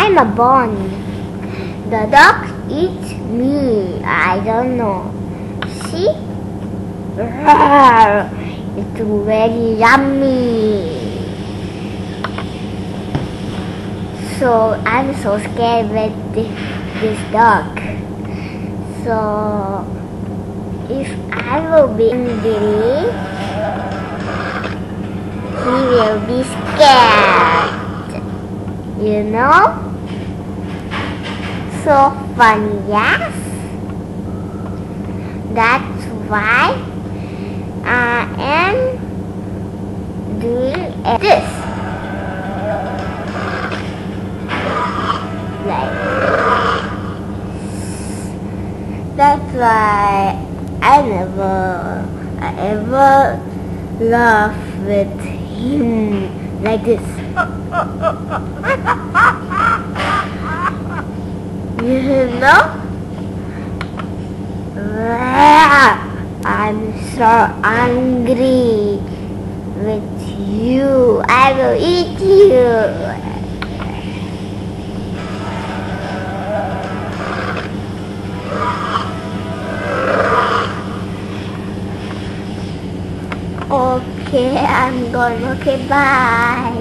I'm a bone. The dog eats me. I don't know. See? It's very yummy. So I'm so scared with this dog. So if I will be angry, he will be scared. You know? So funny, yes? That's why I am doing this. Like, that's why I ever laugh with him like this. You know? I'm so angry with you. I will eat you. Okay, I'm going. Okay, bye.